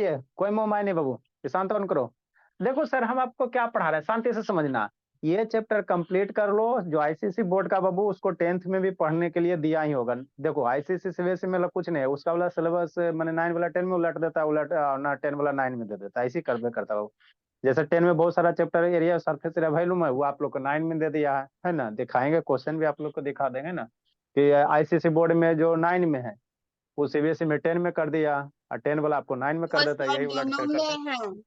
ये कोई मोह माय नहीं बाबू, ये शांत ऑन करो। देखो सर, हम आपको क्या पढ़ा रहे हैं, शांति से समझना। ये चैप्टर कंप्लीट कर लो, जो आईसीएसई बोर्ड का बाबू, उसको टेंथ में भी पढ़ने के लिए दिया ही होगा। देखो आईसीएसई सीबीएसई में कुछ नहीं है, उसका वाला सिलेबस मैंने 9 वाला 10 में उलट देता है, उलट ना 10 वाला 9 में दे देता है, ऐसे करते करता बाबू। जैसे 10 में बहुत सारा chapter area surface area volume है, वो आप लोग को 9 में दे दिया है ना। दिखाएंगे, क्वेश्चन भी आप लोग को दिखा देंगे ना, कि आईसीएसई बोर्ड में जो 9 में है वो सीबीएसई में 10 में कर दिया, और 10 वाला आपको 9 में कर बस देता है, और यही उलट दोनों कर करते। में है।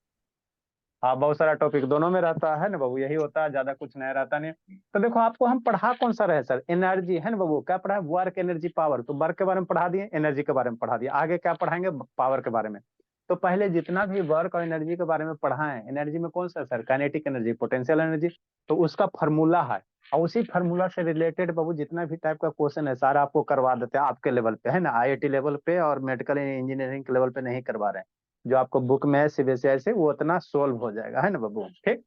हाँ, बहुत सारा टॉपिक दोनों में रहता है ना बाबू, यही होता है, ज्यादा कुछ नहीं रहता नहीं। तो देखो आपको हम पढ़ा कौन सा रहे सर, एनर्जी है ना बाबू, क्या पढ़ा है, वर्क एनर्जी पावर, तो वर्क के बारे में पढ़ा दिए, एनर्जी के बारे में पढ़ा दिया, आगे क्या पढ़ाएंगे, पावर के बारे में। तो पहले जितना भी वर्क और एनर्जी के बारे में पढ़ा है, एनर्जी में कौन सा sir, kinetic energy, potential energy, तो उसका फॉर्मूला है। और उसी फार्मूला से रिलेटेड बाबू जितना भी टाइप का क्वेश्चन है सारा आपको करवा देते हैं आपके लेवल पे, है ना, आईआईटी लेवल पे, और मेडिकल इंजीनियरिंग के लेवल पे नहीं करवा रहे हैं। जो आपको बुक में है सीबीएसई से, वो उतना सोल्व हो जाएगा, है ना बाबू, ठीक।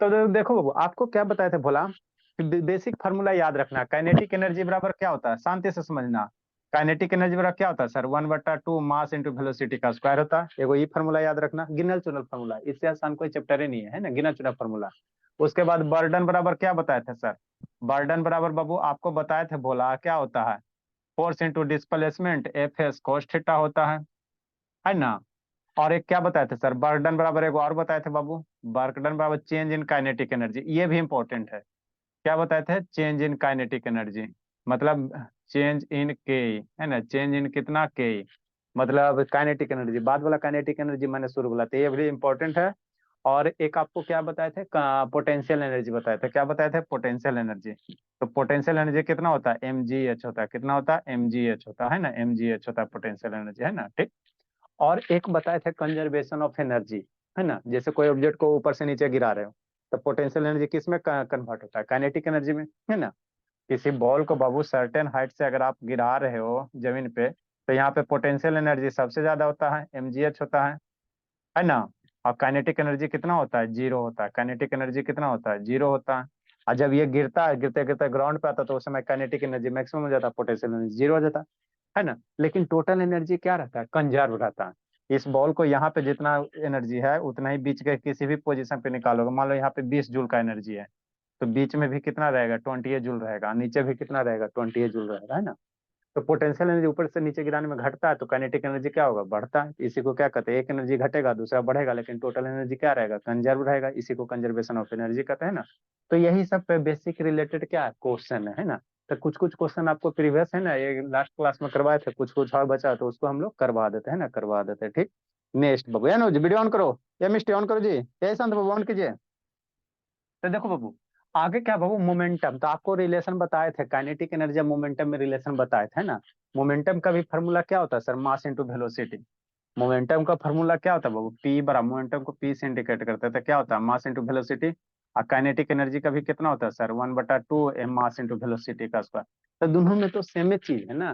तो देखो बाबू, आपको क्या बताए थे भोला, बेसिक फार्मूला याद रखना, काइनेटिक एनर्जी बराबर क्या होता है, शांति से समझना। काइनेटिक एनर्जी बराबर क्या होता है सर, 1/2 मास इंटू वेलोसिटी का स्क्वायर होता है, एगो ये फार्मूला याद रखना, गिनल चुनल फार्मूला, इससे आसान कोई चैप्टर ही नहीं है ना, गिना चुना फार्मूला। उसके बाद बर्डन बराबर क्या बताए थे सर, बर्डन बराबर बाबू आपको बताए थे भोला क्या होता है, force into displacement, F S cos theta होता है ना। और एक क्या बताए थे सर, बर्डन बराबर एक और बताए थे बाबू, बर्डन बराबर चेंज इन काइनेटिक एनर्जी, ये भी इंपॉर्टेंट है। क्या बताए थे, चेंज इन काइनेटिक एनर्जी, मतलब चेंज इन के, है ना, चेंज इन कितना के, मतलब काइनेटिक एनर्जी, बाद वाला काइनेटिक एनर्जी मैंने शुरू बोला था, ये भी इंपॉर्टेंट है। और एक आपको क्या बताए थे, पोटेंशियल एनर्जी बताए थे, क्या बताए थे, पोटेंशियल एनर्जी। तो पोटेंशियल एनर्जी कितना होता है, एम जी एच होता है, कितना होता है, एम जी एच होता है ना, एम जी एच होता है पोटेंशियल एनर्जी, है ना, ठीक। और एक बताए थे कंजर्वेशन ऑफ एनर्जी, है ना, जैसे कोई ऑब्जेक्ट को ऊपर से नीचे गिरा रहे हो, तो पोटेंशियल एनर्जी किस में कन्वर्ट होता है, काइनेटिक एनर्जी में, है ना। किसी बॉल को बाबू सर्टेन हाइट से अगर आप गिरा रहे हो जमीन पे, तो यहाँ पे पोटेंशियल एनर्जी सबसे ज्यादा होता है, mgh होता है ना। और काइनेटिक एनर्जी कितना होता है, जीरो होता है, काइनेटिक एनर्जी कितना होता है, जीरो होता है। और जब ये गिरता है, गिरते गिरते ग्राउंड पे आता है, तो उस समय काइनेटिक एनर्जी मैक्सिमम हो जाता है, पोटेंशियल एनर्जी जीरो हो जाता है ना। लेकिन टोटल एनर्जी क्या रहता है, कंजर्व रहता है। इस बॉल को यहाँ पे जितना एनर्जी है उतना ही बीच के किसी भी पोजीशन पे निकालोगे, मान लो यहाँ पे 20 जूल का एनर्जी है, तो बीच में भी कितना रहेगा, 28 जूल रहेगा, नीचे भी कितना रहेगा, 28 जूल रहेगा, है ना। तो पोटेंशियल एनर्जी ऊपर से नीचे गिराने में घटता है, तो काइनेटिक एनर्जी क्या होगा, बढ़ता है। इसी को क्या कहते हैं, एक एनर्जी घटेगा दूसरा बढ़ेगा, लेकिन टोटल एनर्जी क्या रहेगा, कंजर्व रहेगा, इसी को कंजर्वेशन ऑफ एनर्जी कहते हैं ना। तो यही सब पे बेसिक रिलेटेड क्या क्वेश्चन है ना। तो कुछ कुछ क्वेश्चन आपको प्रीवियस है ना, ये लास्ट क्लास में करवाए थे, कुछ कुछ और बचा तो उसको हम लोग करवा देते हैं ना, करवा देते हैं, ठीक। नेक्स्ट बाबू, है ना जी, वीडियो ऑन करो, या मिस्टी ऑन करो जी, यही शांत बाबू ऑन कीजिए। तो देखो बाबू, आगे क्या बाबू, मोमेंटम, तो आपको रिलेशन बताए थे, काइनेटिक एनर्जी और मोमेंटम में रिलेशन बताए थे ना। मोमेंटम का भी फार्मूला क्या होता है sir, mass into velocity. Momentum का फार्मूला क्या होता है बाबू, पी बराबर, मोमेंटम को पी से इंडिकेट करते हैं, तो क्या होता है, मास इंटू वेलोसिटी। और काइनेटिक एनर्जी का भी कितना होता है sir, 1/2 M mass into velocity का स्क्वायर। तो दोनों में तो सेम चीज है ना,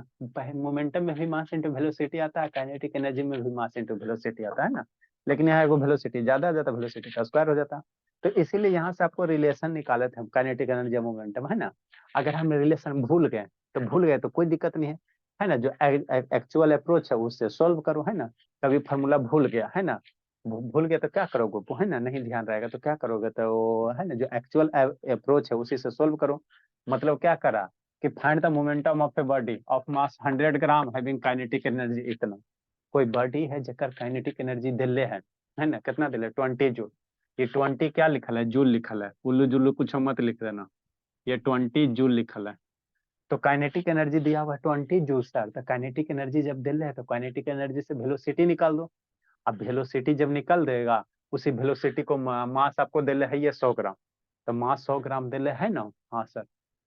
मोमेंटम में भी मास इंटू वेलोसिटी आता है, काइनेटिक एनर्जी में भी मास इंटू वेलोसिटी आता है ना। लेकिन यहाँ एगो वेलोसिटी ज्यादा आ जाता है, वेलोसिटी का स्क्वायर हो जाता है। तो इसीलिए यहाँ से आपको रिलेशन निकाले थे हम, काइनेटिक एनर्जी मोमेंटम, है ना। अगर हम रिलेशन भूल गए तो भूल गए, तो कोई दिक्कत नहीं है ना। जो एक्चुअल अप्रोच है उससे सोल्व करो, है ना। कभी फॉर्मूला भूल गया, है ना, भूल गया तो क्या करोगे, है ना, नहीं ध्यान रहेगा तो क्या करोगे, तो है ना, जो एक्चुअल अप्रोच है उसी से सोल्व करो। मतलब क्या करा, कि find the momentum of a body of mass 100 gram having kinetic energy इतना। कोई बॉडी है जकर काइनेटिक एनर्जी दिले है ना, कितना दिले, 20 जूल। ये 20 क्या लिखल है, जूल लिखल है, उल्लू जुल्लू कुछ मत लिख देना, ये 20 जूल लिखल है। तो काइनेटिक एनर्जी दिया हुआ है 20 जूल सर, तो काइनेटिक एनर्जी जब दिल रहे हैं तो काइनेटिक एनर्जी से वेलोसिटी निकाल दो। अब वेलोसिटी जब निकल देगा, उसी वेलोसिटी को मास आपको दिले है ये 100 ग्राम, तो मास 100 ग्राम दिले है ना, हाँ सर।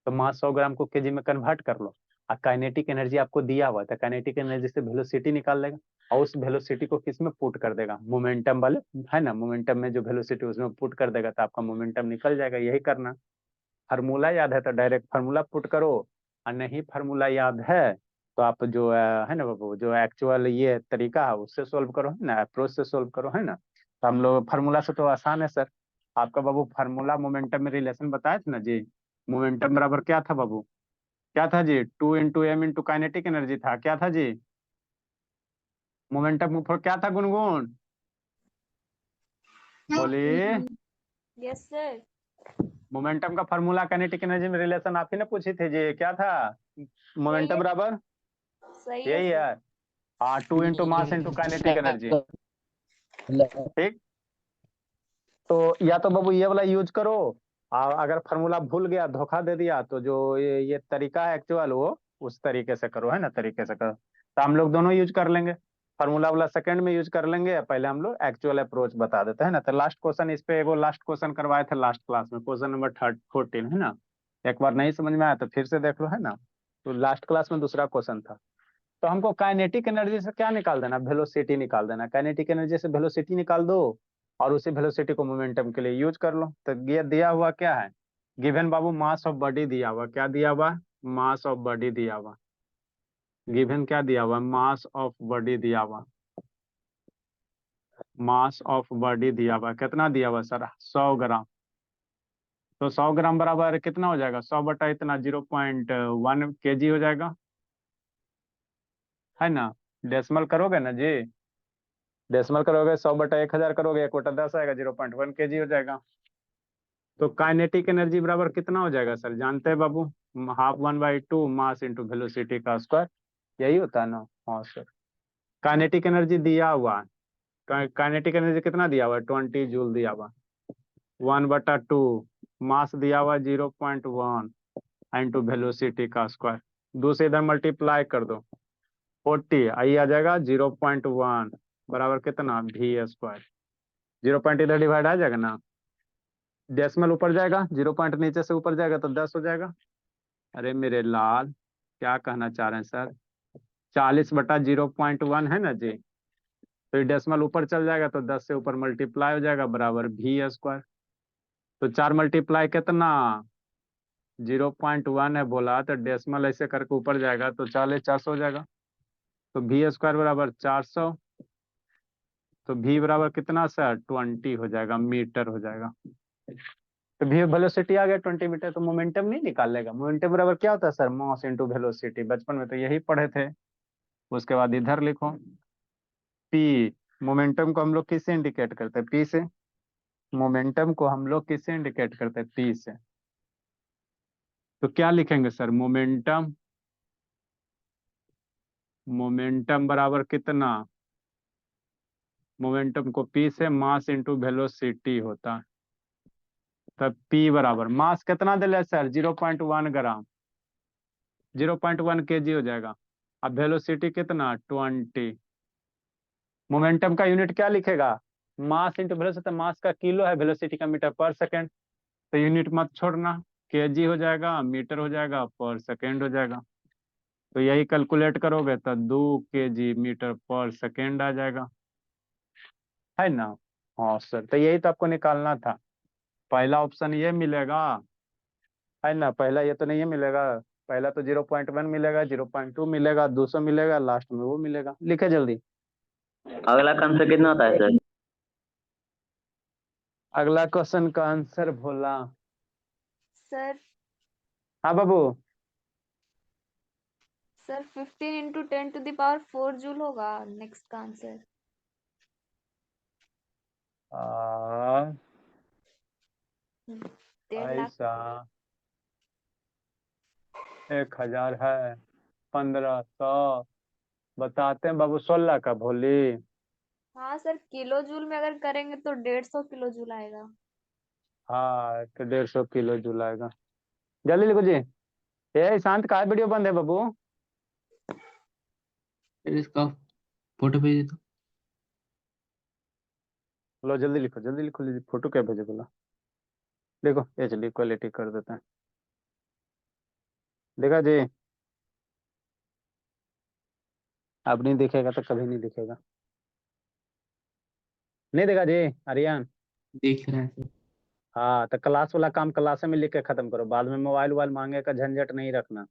तो मास 100 ग्राम को केजी में कन्वर्ट कर लो। और काइनेटिक एनर्जी आपको दिया हुआ है, तो काइनेटिक एनर्जी से वेलोसिटी निकाल लेगा, और उस वेलोसिटी को किस में पुट कर देगा, मोमेंटम वाले, है ना, मोमेंटम में जो वेलोसिटी उसमें पुट कर देगा, तो आपका मोमेंटम निकल जाएगा, यही करना। फार्मूला याद है तो डायरेक्ट फार्मूला पुट करो, और नहीं फार्मूला याद है तो आप जो है ना बाबू, जो एक्चुअल ये तरीका है उससे सोल्व करो, है ना, अप्रोच से सोल्व करो, है ना। तो हम लोग फार्मूला से तो आसान है सर। आपका बाबू फार्मूला मोमेंटम में रिलेशन बताए थे ना जी। मोमेंटम बराबर क्या था बाबू, क्या था जी, 2 into M into kinetic energy था, क्या था जी। मोमेंटम क्या था गुनगुन, बोलिए। Yes sir. मोमेंटम का फार्मूला काइनेटिक एनर्जी में रिलेशन आप ही ने पूछी थी जी, क्या था? मोमेंटम बराबर सही है यही सर। है, हाँ, 2 into mass into kinetic energy. ठीक, तो या तो बाबू ये वाला यूज करो, अगर फार्मूला भूल गया, धोखा दे दिया, तो जो ये तरीका है एक्चुअल, वो उस तरीके से करो, है ना, तरीके से करो। तो हम लोग दोनों यूज कर लेंगे, फार्मूला वाला सेकंड में यूज कर लेंगे, पहले हम लोग एक्चुअल अप्रोच बता देते हैं ना। तो लास्ट क्वेश्चन इस पे, वो लास्ट क्वेश्चन करवाए थे लास्ट क्लास में, क्वेश्चन नंबर 14 है ना। एक बार नहीं समझ में आया तो फिर से देख लो, है ना। तो लास्ट क्लास में दूसरा क्वेश्चन था। तो हमको काइनेटिक एनर्जी से क्या निकाल देना, वेलोसिटी निकाल देना। काइनेटिक एनर्जी से वेलोसिटी निकाल दो, और उसी वेलोसिटी को मोमेंटम के लिए यूज कर लो। तो ये दिया हुआ क्या है, given Babu, mass of body दिया हुआ, क्या दिया हुआ, मास ऑफ बॉडी दिया हुआ। गिवन क्या दिया हुआ, मास ऑफ बॉडी दिया हुआ, मास ऑफ बॉडी दिया हुआ, कितना दिया हुआ सर, 100 ग्राम। तो 100 ग्राम बराबर कितना हो जाएगा, 100 बटा इतना 0.1 kg हो जाएगा, है ना। डेसिमल करोगे ना जी, डेसिमल करोगे, 100 बटा 1000 करोगे, 1 बटा 10 आएगा, 0.1 kg हो जाएगा। तो काइनेटिक एनर्जी बराबर कितना हो जाएगा सर, जानते हैं बाबू, हाफ 1/2 मास इंटू वेलोसिटी का स्क्वायर, यही होता है ना। हाँ सर, काइनेटिक एनर्जी दिया हुआ है, काइनेटिक एनर्जी कितना दिया हुआ है, 20 जूल दिया हुआ, 1/2 मास दिया हुआ 0.1 इंटू वेलोसिटी का स्क्वायर, दो से इधर मल्टीप्लाई कर दो, 40 आई आ जाएगा, 0.1 बराबर कितना, V²। 0 पॉइंट इधर डिवाइड आ जाएगा ना, डेसिमल ऊपर जाएगा, 0 पॉइंट नीचे से ऊपर जाएगा तो 10 हो जाएगा। अरे मेरे लाल, क्या कहना चाह रहे हैं सर, 40/0.1 है ना जी। तो ये डेसिमल ऊपर चल जाएगा तो 10 से ऊपर मल्टीप्लाई हो जाएगा, बराबर V²। तो 4 मल्टीप्लाई कितना, 0.1 है बोला, तो डेसिमल ऐसे करके ऊपर जाएगा तो 40, 400 हो जाएगा। तो V² बराबर 400। तो V बराबर कितना सर, 20 हो जाएगा, मीटर हो जाएगा। तो भी वेलोसिटी आ गया 20 मीटर। तो मोमेंटम नहीं निकाल लेगा, मोमेंटम बराबर क्या होता है सर, मास इंटू वेलोसिटी, बचपन में तो यही पढ़े थे। उसके बाद इधर लिखो पी, मोमेंटम को हम लोग किससे इंडिकेट करते हैं, पी से। मोमेंटम को हम लोग किससे इंडिकेट करते हैं, पी से। तो क्या लिखेंगे सर, मोमेंटम, मोमेंटम बराबर कितना, मोमेंटम को पी से मास इंटू वेलोसिटी होता है। तब पी बराबर, मास कितना दिले सर, 0.1 ग्राम, 0.1 kg हो जाएगा। अब वेलोसिटी कितना, 20। मोमेंटम का यूनिट क्या लिखेगा, मास इंटू वेलोसिटी, मास का किलो है, वेलोसिटी का मीटर पर सेकंड। तो यूनिट मत छोड़ना, केजी हो जाएगा, मीटर हो जाएगा, पर सेकंड हो जाएगा। तो यही कैलकुलेट करोगे तो 2 kg मीटर पर सेकंड आ जाएगा, है ना। हाँ सर, तो यही तो आपको निकालना था। पहला ऑप्शन ये मिलेगा, है ना, पहला ये तो नहीं मिलेगा। पहला तो 0.1 मिलेगा, 0.2 मिलेगा, 200 मिलेगा, लास्ट में वो मिलेगा। लिखे जल्दी। अगला आंसर कितना होता है सर? अगला क्वेश्चन का आंसर भोला, सर हाँ बाबू। सर 15 × 10⁴ जूल होगा नेक्स्ट का आंसर। आ, 1.5 लाख। ऐसा 1000 है, 1500, बताते हैं बाबू, 16 का भोली। हाँ सर, किलो जूल में अगर करेंगे तो 150 किलो जूल आएगा। हाँ, तो 150 किलो जूल आएगा। जल्दी लिखो जी। ये शांत का वीडियो बंद है बाबू। इसका फोटो भेज दो। लो जल्दी लिखो, जल्दी लिखो, फोटो क्या भेजे बोला, देखो HD क्वालिटी कर देते हैं। देखा जी, अब नहीं दिखेगा तो कभी नहीं दिखेगा। नहीं देखा जी आर्यन। देख रहे हैं सर। हाँ, तो क्लास वाला काम क्लास में लिख के खत्म करो, बाद में मोबाइल वोबाइल मांगे का झंझट नहीं रखना।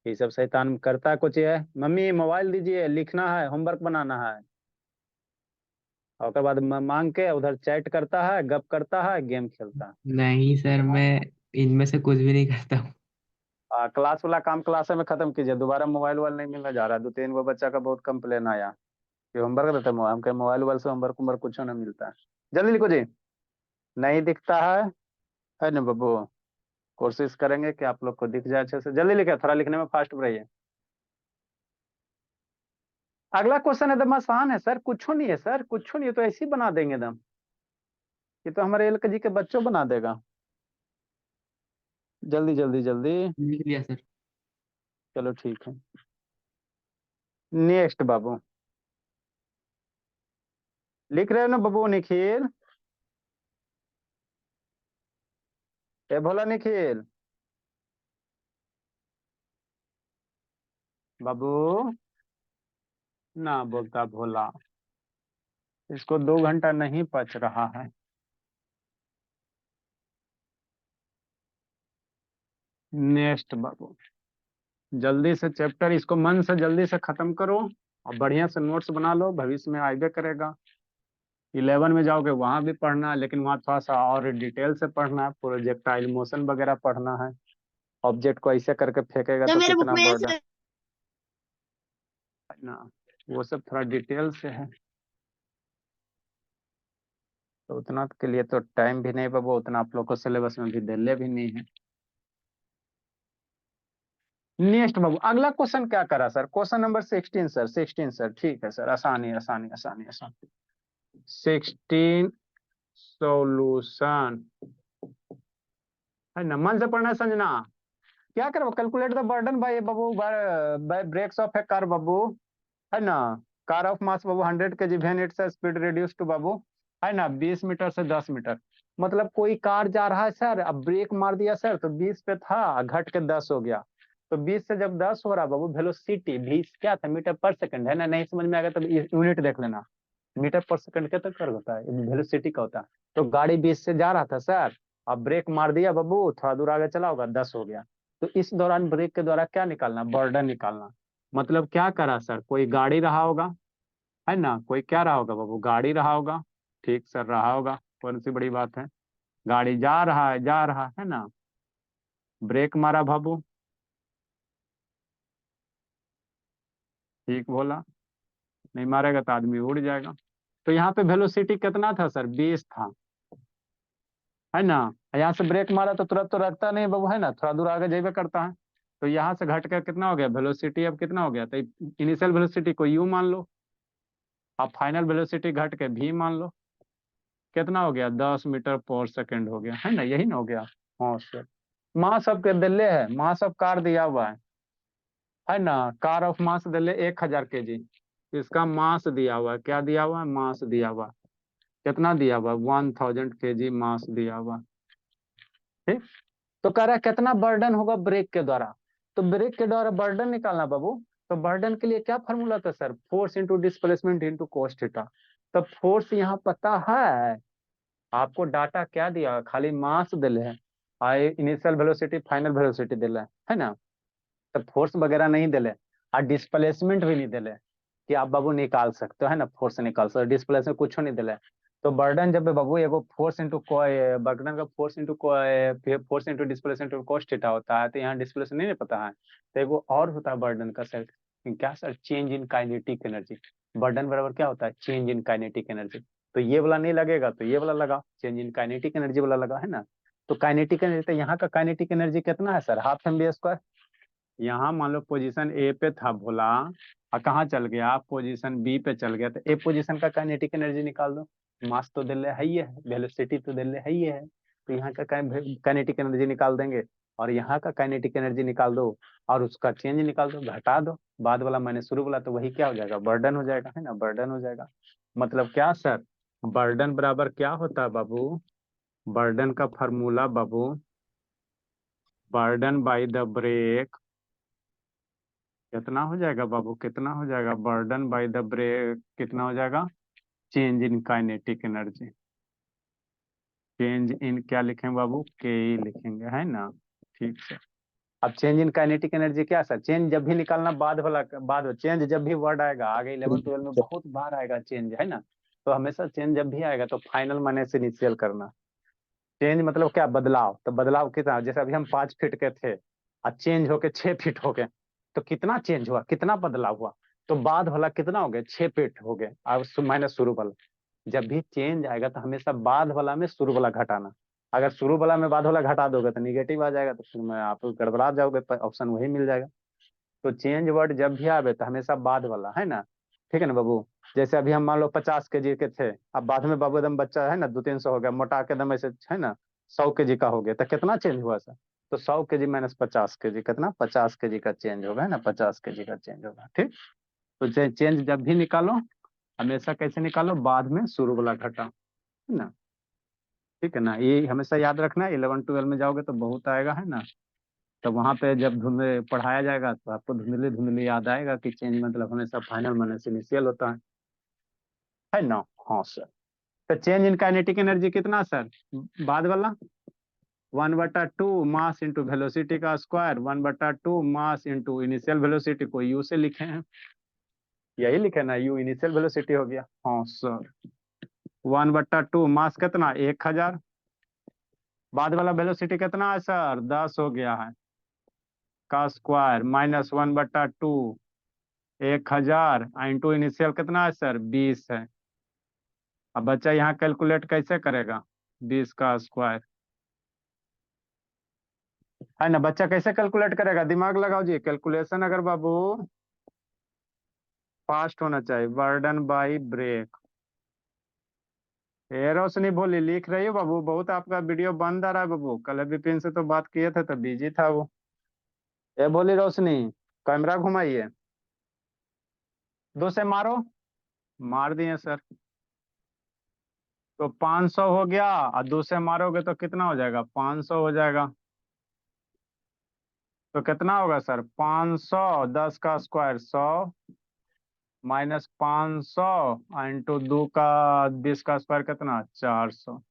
ये सब शैतान करता है कुछ, है मम्मी मोबाइल दीजिए, लिखना है, होमवर्क बनाना है, और उसके बाद मांग के उधर चैट करता है, गप करता है, गेम खेलता है। नहीं सर, मैं इनमें से कुछ भी नहीं करता हूँ। क्लास वाला काम क्लास में खत्म कीजिए, दोबारा मोबाइल वोबाइल नहीं मिलने जा रहा है। 2-3 गो बच्चा का बहुत कंप्लेन आया। कि होमवर्क देते हैं हमके मोबाइल वोबाइल से होमवर्क उमवर्क कुछ ना मिलता है। जल्दी लिखो जी। नहीं दिखता है ना बाबू। कोशिश करेंगे कि आप लोग को दिख जाए अच्छे से। जल्दी लिखे, थोड़ा लिखने में फास्ट रहिए। अगला क्वेश्चन एकदम आसान है सर, कुछ नहीं है सर, कुछ नहीं है, तो ऐसे ही बना देंगे एकदम। ये तो हमारे एल के जी के बच्चों बना देगा। जल्दी जल्दी जल्दी। लिख लिया सर। चलो ठीक है। नेक्स्ट बाबू। लिख रहे हो ना बाबू निखिल? ए भोला निखिल बाबू। ना बोलता भोला। इसको 2 घंटा नहीं पच रहा है। नेक्स्ट बाबू। जल्दी से चैप्टर इसको मन से जल्दी से खत्म करो और बढ़िया से नोट्स बना लो, भविष्य में आइबे करेगा। 11 में जाओगे वहां भी पढ़ना है, लेकिन वहां थोड़ा सा और डिटेल से पढ़ना है, प्रोजेक्टाइल मोशन वगैरह पढ़ना है। ऑब्जेक्ट को ऐसे करके फेंकेगा तो तो मेरे बुक कितना में बर्डन है ना, वो सब थोड़ा डिटेल से है। तो उतना के लिए तो टाइम भी नहीं बाबू, उतना आप लोग को सिलेबस में भी दिले भी नहीं है। नेक्स्ट बाबू, अगला क्वेश्चन क्या करा sir? Question number 16 sir, 16 sir, ठीक है सर, आसानी आसानी आसानी आसानी। 16 सॉल्यूशन है ना, मन से पढ़ना है संजना। क्या करो, कैलकुलेट द बर्डन बाय बाबू by brakes of a car बाबू, है ना। कार ऑफ मास बाबू 100 kg when it's speed reduce to बाबू, है ना, 20 मीटर से 10 मीटर। मतलब कोई कार जा रहा है सर, अब ब्रेक मार दिया सर तो 20 पे था, घट के 10 हो गया। तो 20 से जब 10 हो रहा बाबू, वेलोसिटी 20 क्या था, मीटर पर सेकंड है ना। नहीं समझ में आएगा तो यूनिट देख लेना। मीटर पर सेकंड क्या तक होता है, वेलोसिटी का होता है। तो गाड़ी 20 से जा रहा था सर, अब ब्रेक मार दिया बाबू, थोड़ा दूर आगे चला होगा, 10 हो गया। तो इस दौरान ब्रेक के द्वारा क्या निकालना, बर्डन निकालना। मतलब क्या करा सर, कोई गाड़ी रहा होगा, है ना, कोई क्या रहा होगा बाबू, गाड़ी रहा होगा। ठीक सर, रहा होगा, कौन सी बड़ी बात है। गाड़ी जा रहा है, जा रहा है ना, ब्रेक मारा बाबू। ठीक बोला। नहीं मारेगा तो आदमी उड़ जाएगा। तो यहाँ पे वेलोसिटी कितना था सर, 20 था, है ना। यहाँ से ब्रेक मारा तो तुरंत तो रखता नहीं बाबू, है ना, थोड़ा दूर आगे जाइए करता है। तो यहाँ से घट कर कितना हो गया वेलोसिटी, अब कितना हो गया, तो इनिशियल वेलोसिटी को यू मान लो, अब फाइनल वेलोसिटी घट के भी मान लो। कितना हो गया, 10 मीटर पर सेकंड हो गया, है ना, यही ना हो गया। हाँ सर। मास ऑफ के दिल्ले है, मास ऑफ कार दिया हुआ है ना। कार ऑफ मास दिल्ले 1000 kg। इसका मास दिया हुआ है, क्या दिया हुआ है, मास दिया हुआ। कितना दिया हुआ, 1000 kg मास दिया हुआ। ठीक। तो कह रहा है कितना बर्डन होगा ब्रेक के द्वारा। तो ब्रेक के द्वारा बर्डन निकालना बाबू। तो बर्डन के लिए क्या फॉर्मूला था sir, force into displacement into cos theta. तो फोर्स यहाँ पता है आपको, डाटा क्या दिया, खाली मास दिले है, I initial velocity final velocity दिले है ना। तो फोर्स वगैरह नहीं दिले, और डिस्प्लेसमेंट भी नहीं दिले कि आप बाबू निकाल सकते हो, है ना, फोर्स निकाल सकते हो, डिस्प्लेसमेंट कुछ नहीं दिले। तो बर्डन जब बाबू एगो फोर्स इंटू बर्डन का force into displacement into cos theta होता है, तो यहाँ डिस्प्लेसमेंट नहीं पता है। तो एगो और होता है बर्डन का सर, क्या sir, change in kinetic energy. Burden बराबर क्या होता है, चेंज इन काइनेटिक एनर्जी। तो ये वाला नहीं लगेगा तो ये वाला लगा, चेंज इन काइनेटिक एनर्जी वाला लगा, है ना। तो काइनेटिक एनर्जी, तो यहाँ का काइनेटिक एनर्जी कितना है sir, half M V square. यहाँ मान लो पोजीशन ए पे था भोला, और कहाँ चल गया, पोजीशन बी पे चल गया, तो ए पोजीशन का काइनेटिक एनर्जी निकाल दो। मास तो दिल्ले है ही है, वेलोसिटी तो दिल्ले है ही है, तो यहाँ का काइनेटिक एनर्जी निकाल देंगे। और यहाँ का काइनेटिक एनर्जी निकाल दो, और उसका चेंज निकाल दो, घटा दो। बाद वाला मैंने शुरू वाला, तो वही क्या हो जाएगा, बर्डन हो जाएगा, है ना, बर्डन हो जाएगा। मतलब क्या सर, बर्डन बराबर क्या होता है बाबू, बर्डन का फॉर्मूला बाबू, बर्डन बाय द ब्रेक, कितना हो जाएगा बाबू, कितना हो जाएगा, बर्डन बाय द ब्रेक कितना हो जाएगा, change in kinetic energy. Change in क्या लिखेंगे बाबू, के ई लिखेंगे, है ना। ठीक है। अब चेंज इन काइनेटिक एनर्जी क्या सर, चेंज जब भी निकालना बाद वाला, बाद चेंज जब भी वर्ड आएगा आगे 11 12 में बहुत बार आएगा चेंज, है ना। तो हमेशा चेंज जब भी आएगा तो फाइनल माने से इनिशियल करना। चेंज मतलब क्या, बदलाव। तो बदलाव कितना, जैसे अभी हम 5 फीट के थे और चेंज होके 6 फीट हो गए, तो कितना चेंज हुआ, कितना बदलाव हुआ। तो बाद वाला कितना हो गया, 6 फीट हो गया। अब माइनस शुरू वाला, जब भी चेंज आएगा तो हमेशा बाद वाला में शुरू वाला घटाना। अगर शुरू वाला में बाद वाला घटा दोगे तो निगेटिव आ जाएगा, तो फिर मैं आप गड़बड़ा जाओगे, ऑप्शन वही मिल जाएगा। तो चेंज वर्ड जब भी आवे तो हमेशा बाद वाला, है ना। ठीक है ना बाबू। जैसे अभी हम मान लो 50 kg के थे, अब बाद में बाबू एकदम बच्चा है ना 200-300 हो गया, मोटा के एकदम ऐसे है ना 100 kg का हो गया, तो कितना चेंज हुआ सर। तो 100 kg माइनस 50 kg कितना, 50 kg का चेंज होगा, है ना, 50 kg का चेंज होगा। ठीक। तो चेंज जब भी निकालो हमेशा कैसे निकालो, बाद में शुरू वाला घटा, है ना। ठीक है ना, ये हमेशा याद रखना। 11-12 में जाओगे तो बहुत आएगा, है ना। तो वहां पे जब धुंधले पढ़ाया जाएगा तो आपको धुंधले धुंधले याद आएगा कि चेंज मतलब हमेशा फाइनल माइनस इनिशियल होता है ना। हाँ सर। तो चेंज इन काइनेटिक एनर्जी कितना सर, बाद वाला 1/2 मास इंटू वेलोसिटी का square, 1/2 mass into initial velocity को यू से लिखे हैं, यही लिखे ना, यू इनिशियल वेलोसिटी हो गया। हाँ सर। 1/2 मास कितना 1000, बाद वाला वेलोसिटी कितना है सर 10 हो गया है, का स्क्वायर माइनस 1/2 1000 इंटू इनिशियल कितना है सर 20 है। अब बच्चा यहाँ कैलकुलेट कैसे करेगा, 20 का स्क्वायर, है ना। बच्चा कैसे कैलकुलेट करेगा, दिमाग लगाओ जी, कैलकुलेशन अगर बाबू फास्ट होना चाहिए। बर्डन बाई ब्रेक, ए रोशनी भोली लिख रही हो बाबू, बहुत आपका वीडियो बंद आ रहा है बाबू, कल विपिन से तो बात किए थे तो बिजी था वो। ए बोली रोशनी, कैमरा घुमाइए, दो से मारो, मार दिए सर। तो 500 हो गया, और दो से मारोगे तो कितना हो जाएगा, 500 हो जाएगा। तो कितना होगा सर 500, 10 का स्क्वायर 100 माइनस 500 इंटू 2 का 20 का स्क्वायर कितना 400।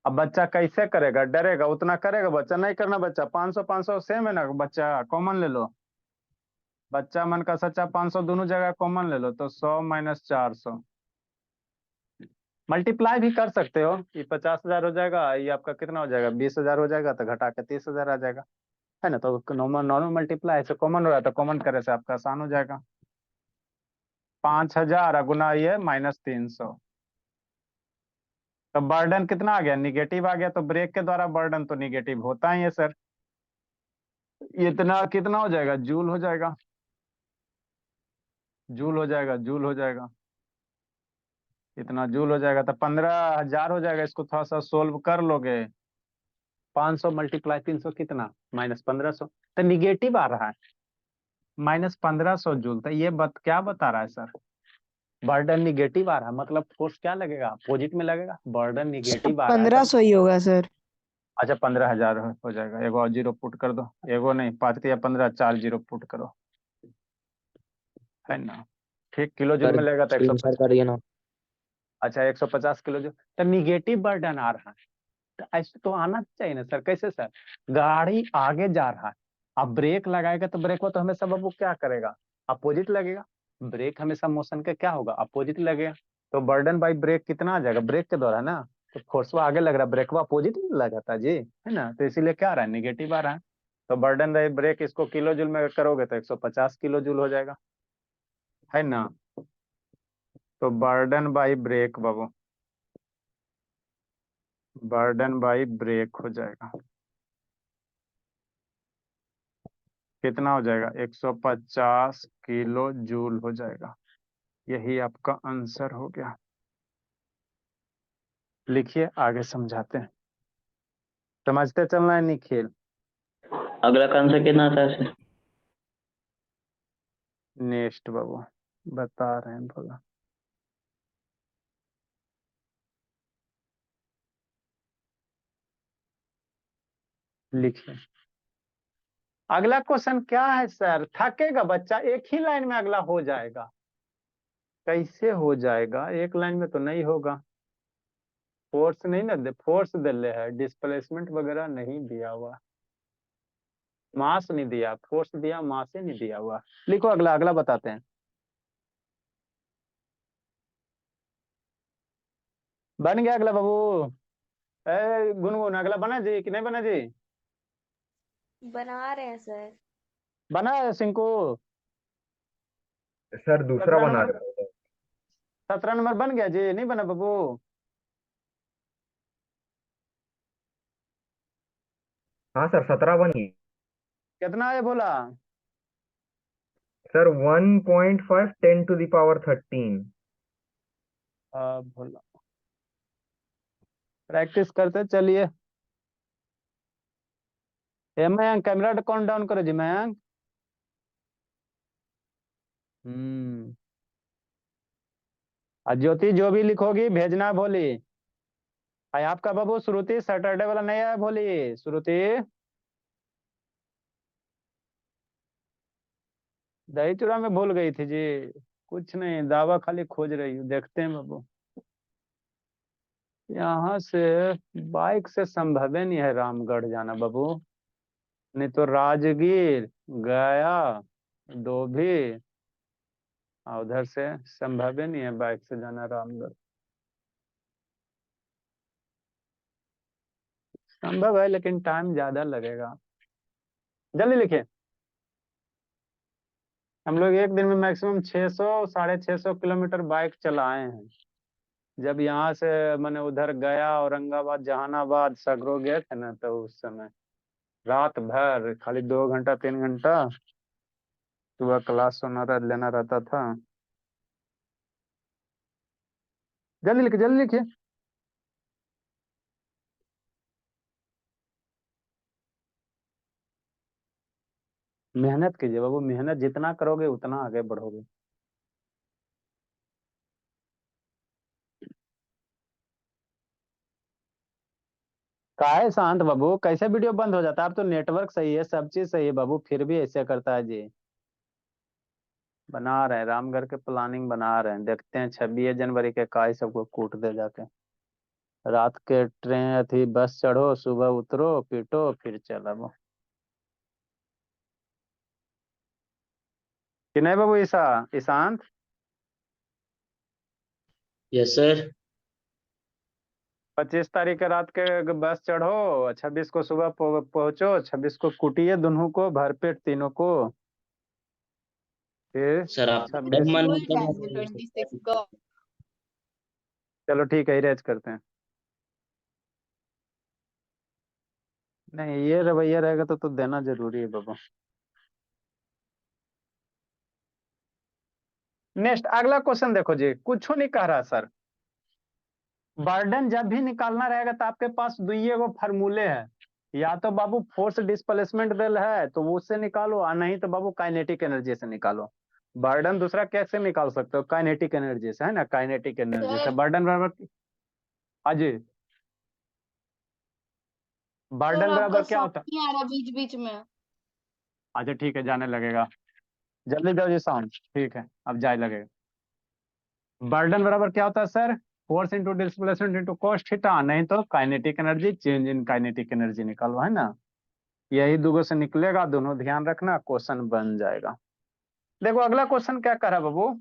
अब बच्चा कैसे करेगा, डरेगा उतना करेगा बच्चा, नहीं करना बच्चा। 500 500 सेम है ना बच्चा, कॉमन ले लो। बच्चा मन का सच्चा 500 दोनों जगह कॉमन ले लो, तो 100 माइनस 400। मल्टीप्लाई भी कर सकते हो, ये 50,000 हो जाएगा, ये आपका कितना हो जाएगा 20,000 हो जाएगा, तो घटा के 30,000 आ जाएगा, है ना। तो नॉर्मल नॉर्मल मल्टीप्लाई ऐसे कॉमन हो रहा है, तो कॉमन करे से आपका आसान हो जाएगा। 5,000 गुना ये -300, तो बर्डन कितना आ गया, निगेटिव आ गया। तो ब्रेक के द्वारा बर्डन तो निगेटिव होता ही है सर। इतना कितना हो जाएगा, जूल हो जाएगा, जूल हो जाएगा, जूल हो जाएगा, इतना जूल हो जाएगा। तो 15,000 हो जाएगा। इसको थोड़ा सा सोल्व कर लोगे, 500 मल्टीप्लाई 300 कितना -1500, तो निगेटिव आ रहा है, -1500 जूल। तो ये क्या बता रहा है सर, बर्डन निगेटिव आ रहा है, मतलब फोर्स क्या लगेगा, अपोजिट में लगेगा। बर्डन निगेटिव आ रहा है तो 1500 ही होगा सर। अच्छा 15,000 हो जाएगा। एगो और जीरो पुट कर दो, एगो नहीं 5 या 15, 4 जीरो पुट करो, है ना। ठीक, किलो जूल सर में लगेगा तो स्क्रीन शेयर 150। करिए ना। अच्छा 150 किलो जूल, तो निगेटिव बर्डन आ रहा है। तो ऐसे तो आना चाहिए ना सर, कैसे सर, गाड़ी आगे जा रहा है, अब ब्रेक लगाएगा तो ब्रेक को तो हमेशा बाबू क्या करेगा, अपोजिट लगेगा। ब्रेक हमेशा मोशन का क्या होगा, अपोजिट लगेगा। तो बर्डन बाई ब्रेक कितना आ जाएगा, ब्रेक के द्वारा ना। तो फोर्स आगे लग रहा है, ब्रेक अपोजिट में लग जाता है जी, है ना। तो इसीलिए क्या आ रहा है, निगेटिव आ रहा है। तो बर्डन बाई ब्रेक इसको किलो जूल में करोगे तो 150 किलो जूल हो जाएगा, है ना। तो बर्डन बाई ब्रेक बाबू, बर्डन बाई ब्रेक हो जाएगा, कितना हो जाएगा 150 किलो जूल हो जाएगा। यही आपका आंसर हो गया। लिखिए, आगे समझाते हैं, समझते चलना है निखिल। अगला का आंसर कितना आता है सर? नेक्स्ट बाबू बता रहे हैं, बोला लिखिए। अगला क्वेश्चन क्या है सर, थकेगा बच्चा, एक ही लाइन में अगला हो जाएगा। कैसे हो जाएगा, एक लाइन में तो नहीं होगा। फोर्स नहीं ना दे, फोर्स दे है, डिस्प्लेसमेंट वगैरह नहीं दिया हुआ, मास नहीं दिया, फोर्स दिया, मास ही नहीं दिया हुआ। लिखो अगला, अगला बताते हैं। बन गया अगला बाबू। गुनगुन अगला बना जी कि नहीं बना जी, बना रहे हैं सर। बना है सिंकू। सर दूसरा 17 बना नंबर, रहे थे। 17 नंबर बन गया जी, नहीं बना बाबू? हाँ सर 17 बनी। कितना है बोला? सर 1.5 10⁻13। बोला, प्रैक्टिस करते चलिए। मयंक कैमरा काउंट डाउन करो जी मयंक। हम्म। और ज्योति जो भी लिखोगी भेजना भोली। भाई आपका बाबू श्रुति सैटरडे वाला नहीं आया भोली, श्रुति दही चूड़ा में भूल गई थी जी। कुछ नहीं, दावा खाली खोज रही हूँ, देखते हैं बाबू। यहाँ से बाइक से संभव ही नहीं है रामगढ़ जाना बाबू, नहीं तो राजगीर, गया, डोभी, और उधर से संभव ही नहीं है बाइक से जाना रामगढ़। संभव है लेकिन टाइम ज्यादा लगेगा। जल्दी लिखिए। हम लोग एक दिन में मैक्सिमम 600 650 किलोमीटर बाइक चलाए हैं। जब यहाँ से मैंने उधर गया, औरंगाबाद, जहानाबाद सगरो गए थे ना, तो उस समय रात भर खाली 2 घंटा 3 घंटा सुबह क्लास लेना रहता था। जल्दी लिखिए, जल्दी लिखिए। मेहनत कीजिए बाबू, मेहनत जितना करोगे उतना आगे बढ़ोगे। काहे शांत बाबू, कैसे वीडियो बंद हो जाता है? अब तो नेटवर्क सही है, सब चीज सही है बाबू, फिर भी ऐसे करता है जी। बना रहे हैं रामगढ़ के प्लानिंग, बना रहे हैं, देखते हैं 26 जनवरी के काय सबको कूट दे जाके। रात के ट्रेन थी, बस चढ़ो, सुबह उतरो, पीटो, फिर चलो। कि नहीं बाबू? Ishant, yes sir. 25 तारीख के रात के बस चढ़ो, 26 को सुबह पहुंचो, 26 को कुटिए दोनों को भरपेट तीनों को, फिर सर आप 26। मन फुल होता टाइम है 26 को। चलो ठीक है, इरेज करते हैं। नहीं, ये रवैया रहेगा तो देना जरूरी है बाबू। नेक्स्ट अगला क्वेश्चन देखो जी, कुछ नहीं कह रहा सर। बर्डन जब भी निकालना रहेगा तो आपके पास दुइये गो फार्मूले है, या तो बाबू फोर्स डिस्प्लेसमेंट देल है तो वो उससे निकालो, और नहीं तो बाबू काइनेटिक एनर्जी से निकालो। बर्डन दूसरा कैसे निकाल सकते हो? काइनेटिक एनर्जी से, है ना, काइनेटिक एनर्जी से सर बर्डन बराबर। हाँ जी, सर बर्डन आपका बराबर क्या साउंड होता है? नहीं आ रहा बीच बीच में। अच्छा ठीक है, जाने लगेगा। जल्दी जाओ जी साउंड, ठीक है अब जाए लगेगा। बर्डन बराबर क्या होता है sir? Force into displacement into cos theta, नहीं तो kinetic energy, change in kinetic energy निकालो, है ना। यही दोनों से निकलेगा, दोनों ध्यान रखना, क्वेश्चन बन जाएगा। देखो अगला क्वेश्चन क्या कर रहा है बाबू।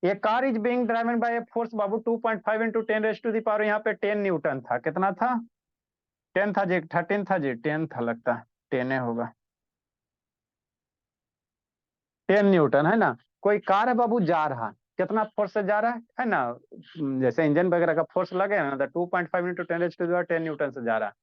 A car is being driven by a force बाबू 2.5 इंटू 10⁻⁴, यहाँ पे 10 न्यूटन था। कितना था? 10 था जी, 13 था जी, 10 था लगता है, 10 होगा। 10 न्यूटन, है ना। कोई कार है बाबू, जा रहा, कितना फोर्स से जा रहा है ना, जैसे इंजन वगैरह का फोर्स लगे ना, तो 2.5 इंटू 10⁻10 न्यूटन से जा रहा है।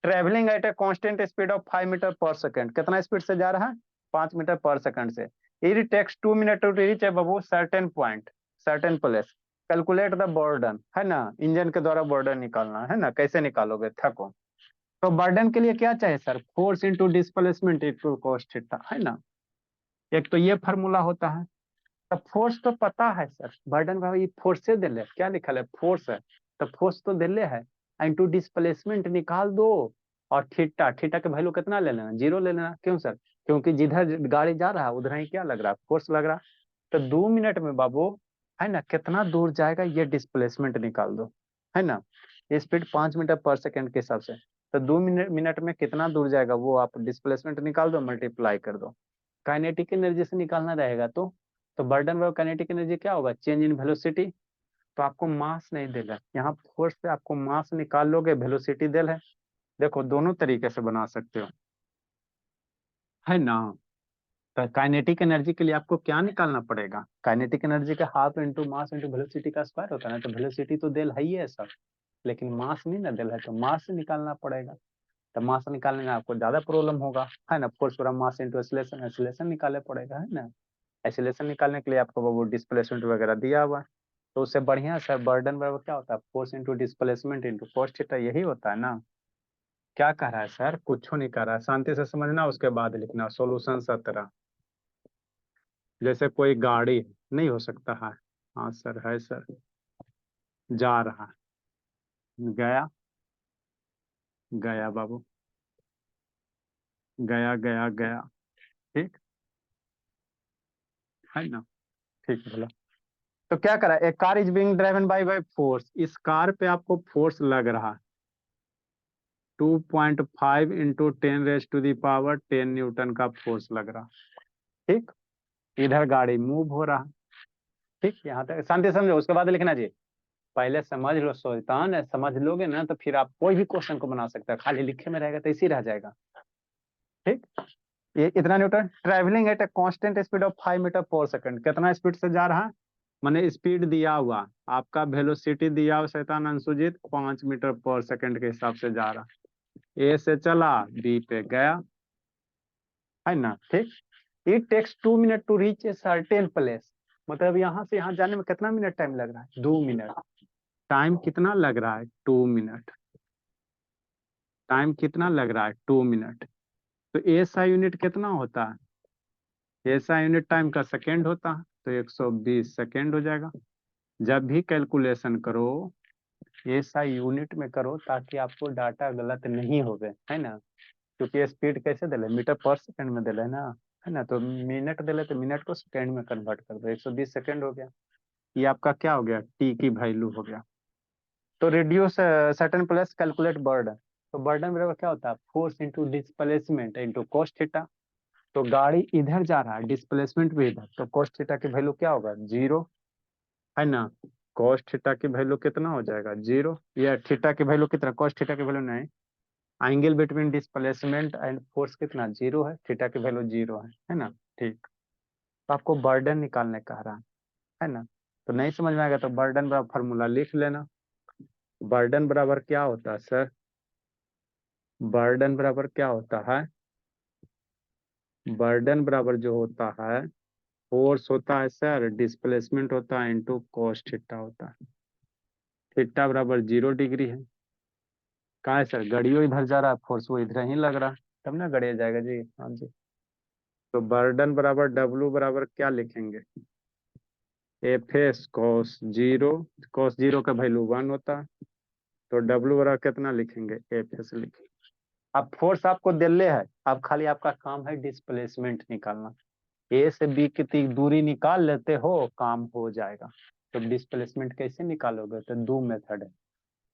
Travelling at a constant speed of 5 metre per second, कितना स्पीड से जा रहा है? 5 मीटर पर सेकंड से। It takes 2 minute to reach a बाबू certain point, certain place. Calculate the burden, है ना, इंजन के द्वारा बर्डन निकालना है ना, कैसे निकालोगे? थको। तो बर्डन के लिए क्या चाहिए sir? Force into displacement equal cos theta, है ना। एक तो ये फार्मूला होता है। तब फोर्स तो पता है सर, बर्डन का ये फोर्स से दिले, क्या लिखा है? फोर्स है, तो फोर्स तो दिले है, इंटू डिस्प्लेसमेंट निकाल दो। और थीटा, थीटा के वैल्यू कितना ले लेना? 0 ले लेना। क्यों सर? क्योंकि जिधर गाड़ी जा रहा है उधर ही क्या लग रहा है? फोर्स लग रहा है। तो 2 मिनट में बाबू, है ना, कितना दूर जाएगा ये डिस्प्लेसमेंट निकाल दो, है ना। स्पीड 5 मीटर पर सेकंड के हिसाब से, तो 2 मिनट में कितना दूर जाएगा वो आप डिस्प्लेसमेंट निकाल दो, मल्टीप्लाई कर दो। काइनेटिक एनर्जी से निकालना रहेगा तो बर्डन वर्क काइनेटिक एनर्जी क्या होगा? Change in velocity. तो आपको मास नहीं देगा यहाँ, फोर्स से आपको मास निकाल लोगे, वेलोसिटी देल है। देखो दोनों तरीके से बना सकते हो। है ना। तो काइनेटिक एनर्जी के लिए आपको क्या निकालना पड़ेगा? काइनेटिक एनर्जी का half into mass into velocity का स्क्वायर होता है ना। तो वेलोसिटी तो दिल है ही है सर, लेकिन मास नहीं ना दिल है, तो मास से निकालना पड़ेगा। तो मास निकालने में आपको ज्यादा प्रॉब्लम होगा, है ना। फोर्स पूरा मास इंटू एक्सीलरेशन, एक्सीलरेशन निकालना पड़ेगा, है ना। एक्सीलरेशन निकालने के लिए आपको वो डिस्प्लेसमेंट वगैरह दिया हुआ है। तो उससे बढ़िया सर बर्डन बराबर क्या होता है? Force into displacement into cos theta, यही होता है ना। क्या कह रहा है सर? कुछ नहीं कह रहा है, शांति से समझना, उसके बाद लिखना सॉल्यूशन 17। जैसे कोई गाड़ी नहीं हो सकता है। हाँ सर, है सर। जा रहा है, गया, गया बाबू, गया गया गया, ठीक है ना। ठीक बोला। तो क्या करा, एक car is being driven by force, इस कार पे आपको फोर्स लग रहा है 2.5 into 10 raised to the power 10 Newton का फोर्स लग रहा। ठीक, इधर गाड़ी मूव हो रहा। ठीक, यहाँ तक शांति समझो, उसके बाद लिखना जी। पहले समझ लो सुल्तान, समझ लोगे ना तो फिर आप कोई भी क्वेश्चन को बना सकते हैं। खाली लिखे में रहेगा तो इसी रह जाएगा। ठीक, ये इतना Newton travelling at a constant speed of 5 metre per second, कितना स्पीड से जा रहा है? मैंने स्पीड दिया हुआ, आपका वेलोसिटी दिया हुआ शैतान अंशुजीत 5 मीटर पर सेकंड के हिसाब से जा रहा। ए से चला, बी पे गया, है ना। ठीक, it takes 2 minute to reach a certain place, मतलब यहाँ से यहाँ जाने में कितना मिनट टाइम लग रहा है? 2 मिनट। टाइम कितना लग रहा है? 2 मिनट। टाइम कितना लग रहा है? 2 मिनट। तो ऐसा यूनिट कितना होता है? ऐसा यूनिट टाइम का सेकेंड होता है, तो 120 सेकेंड हो जाएगा। जब भी कैलकुलेशन करो ऐसा यूनिट में करो, ताकि आपको डाटा गलत नहीं होवे, है ना। क्योंकि स्पीड कैसे दिले? मीटर पर सेकंड में दिले ना, है ना। तो मिनट दिले तो मिनट को सेकंड में कन्वर्ट कर दो, 120 सेकंड हो गया। ये आपका क्या हो गया? टी की वैल्यू हो गया। तो reduce certain plus calculate burden. तो बर्डन बराबर क्या होता है? Force into displacement into cos theta. तो गाड़ी इधर जा रहा है, डिस्प्लेसमेंट भी इधर, तो कॉस थीटा की वैल्यू क्या होगा? 0, है ना। कॉस थीटा की वैल्यू कितना हो जाएगा? 0। या थीटा की वैल्यू कितना? कॉस थीटा की वैल्यू नहीं, angle between displacement and force कितना? 0 है, थीटा की वैल्यू 0 है ना। ठीक, तो आपको बर्डन निकालने कह रहा है ना। तो नहीं समझ में आएगा तो बर्डन बराबर फॉर्मूला लिख लेना। बर्डन बराबर क्या होता है सर? बर्डन बराबर क्या होता है? बर्डन बराबर जो होता है, फोर्स होता है सर, डिस्प्लेसमेंट होता है इंटू कॉस थीटा होता है। थीटा बराबर 0 डिग्री है। कहा है सर? गड़ियों इधर जा रहा है, फोर्स वो इधर ही लग रहा है, तब ना गड़िया जाएगा जी। हाँ जी। तो बर्डन बराबर डब्लू बराबर क्या लिखेंगे? एफ एस कॉस जीरो का वैल्यू 1 होता है, तो डब्लू बराबर कितना लिखेंगे? एफ एस लिखेंगे। अब फोर्स आपको दिल्ले है, अब खाली आपका काम है डिस्प्लेसमेंट निकालना। ए से बी की दूरी निकाल लेते हो, काम हो जाएगा। तो डिस्प्लेसमेंट कैसे निकालोगे? तो दो मेथड है।